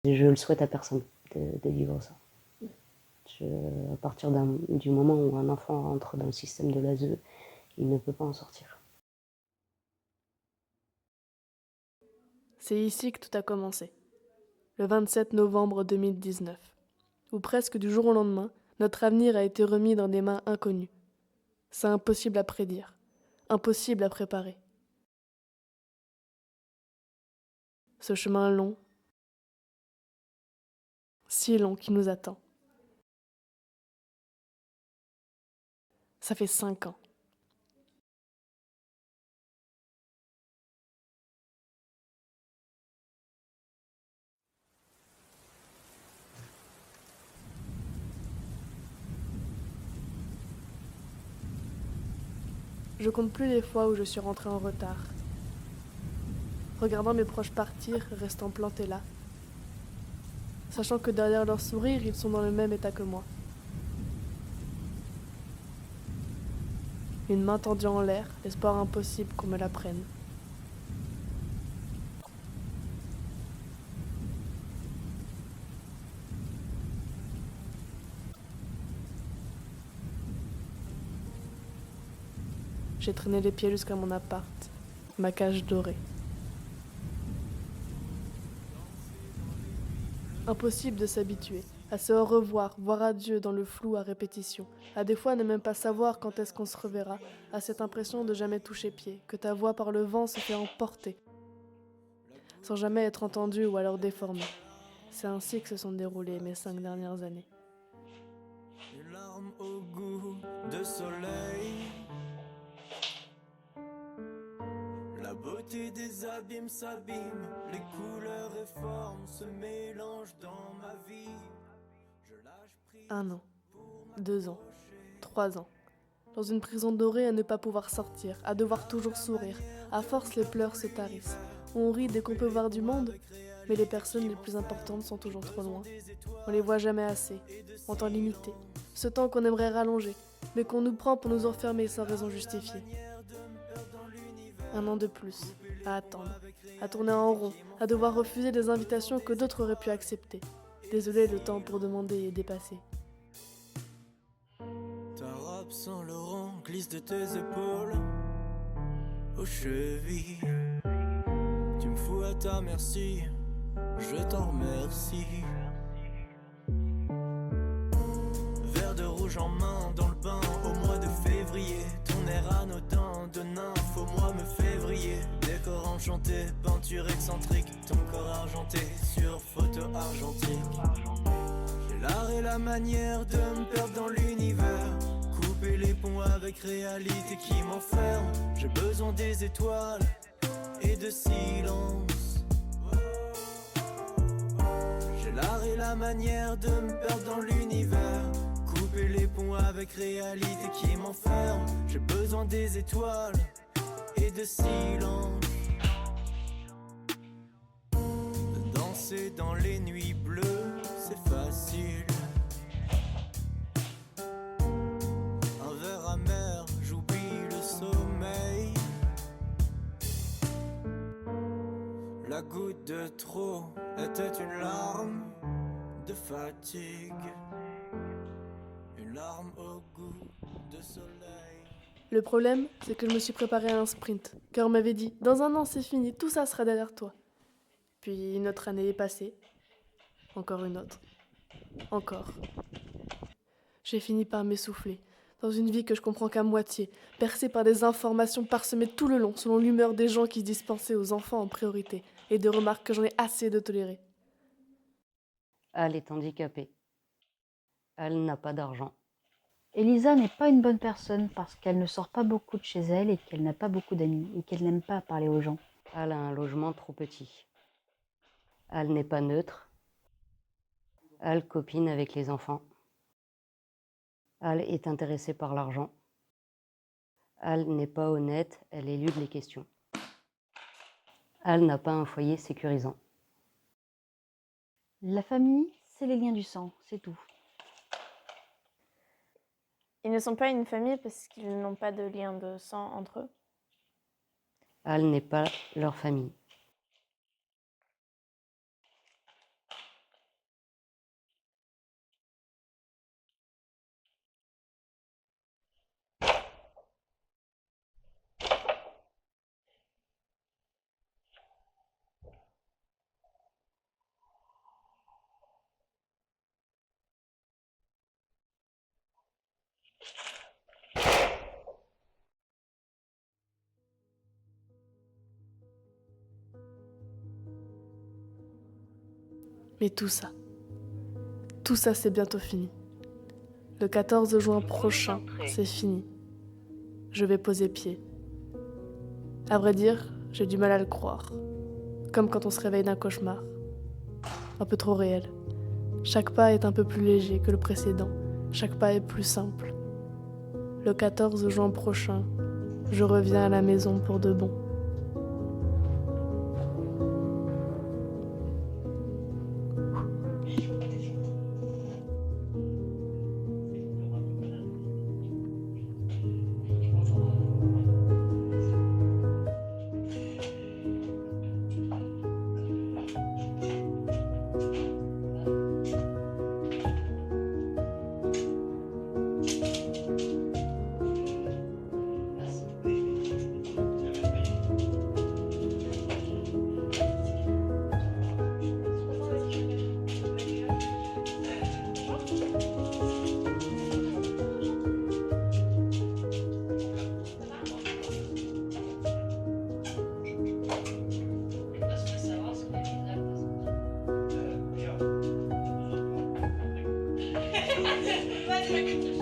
Je le souhaite à personne de vivre ça. À partir du moment où un enfant rentre dans le système de l'ASE, il ne peut pas en sortir. C'est ici que tout a commencé, le 27 novembre 2019, où presque du jour au lendemain, notre avenir a été remis dans des mains inconnues. C'est impossible à prédire, impossible à préparer. Ce chemin long, si long qui nous attend. Ça fait 5 ans. Je compte plus les fois où je suis rentrée en retard. Regardant mes proches partir, restant plantés là. Sachant que derrière leur sourire, ils sont dans le même état que moi. Une main tendue en l'air, l'espoir impossible qu'on me la prenne. J'ai traîné les pieds jusqu'à mon appart, ma cage dorée. Impossible de s'habituer, à se au revoir, voir adieu dans le flou à répétition, à des fois ne même pas savoir quand est-ce qu'on se reverra, à cette impression de jamais toucher pied, que ta voix par le vent se fait emporter, sans jamais être entendue ou alors déformée. C'est ainsi que se sont déroulées mes 5 dernières années. Une larme au goût de soleil. La beauté des abîmes s'abîme, les couleurs et formes se mélangent dans ma vie. Je lâche prise. 1 an, 2 ans, 3 ans. Dans une prison dorée à ne pas pouvoir sortir, à devoir toujours sourire. À force, les pleurs se tarissent. On rit dès qu'on peut voir du monde, mais les personnes les plus importantes sont toujours trop loin. On les voit jamais assez, en temps limité. Ce temps qu'on aimerait rallonger, mais qu'on nous prend pour nous enfermer sans raison justifiée. 1 an de plus, à attendre, à tourner en rond, à devoir refuser des invitations que d'autres auraient pu accepter. Désolé, le temps pour demander est dépassé. Ta robe sans Laurent glisse de tes épaules aux chevilles. Tu me fous à ta merci, je t'en remercie. Verre de rouge en main dans le bain au mois de février. Ton air anodin de nymphe au mois me février. Décor enchanté, peinture excentrique. Ton corps argenté sur photo argentique. J'ai l'art et la manière de me perdre dans l'univers. Couper les ponts avec réalité qui m'enferme. J'ai besoin des étoiles et de silence. J'ai l'art et la manière de me perdre dans l'univers. Couper les ponts avec réalité qui m'enferme. J'ai besoin des étoiles et de silence. De danser dans les nuits bleues, c'est facile. Un verre amer, j'oublie le sommeil. La goutte de trop était une larme de fatigue. Une larme au goût de soleil. Le problème, c'est que je me suis préparée à un sprint, car on m'avait dit « Dans 1 an, c'est fini, tout ça sera derrière toi ». Puis une autre année est passée, encore une autre, encore. J'ai fini par m'essouffler, dans une vie que je comprends qu'à moitié, percée par des informations parsemées tout le long, selon l'humeur des gens qui se dispensaient aux enfants en priorité, et de remarques que j'en ai assez de tolérer. Al est handicapée. Al n'a pas d'argent. Elisa n'est pas une bonne personne parce qu'elle ne sort pas beaucoup de chez elle et qu'elle n'a pas beaucoup d'amis et qu'elle n'aime pas parler aux gens. Al a un logement trop petit. Al n'est pas neutre. Al copine avec les enfants. Al est intéressée par l'argent. Al n'est pas honnête, elle élude les questions. Al n'a pas un foyer sécurisant. La famille, c'est les liens du sang, c'est tout. Ils ne sont pas une famille parce qu'ils n'ont pas de lien de sang entre eux. Al n'est pas leur famille. Mais tout ça c'est bientôt fini. Le 14 juin prochain, c'est fini. Je vais poser pied. À vrai dire, j'ai du mal à le croire. Comme quand on se réveille d'un cauchemar. Un peu trop réel. Chaque pas est un peu plus léger que le précédent. Chaque pas est plus simple. Le 14 juin prochain, je reviens à la maison pour de bon. Vas-y.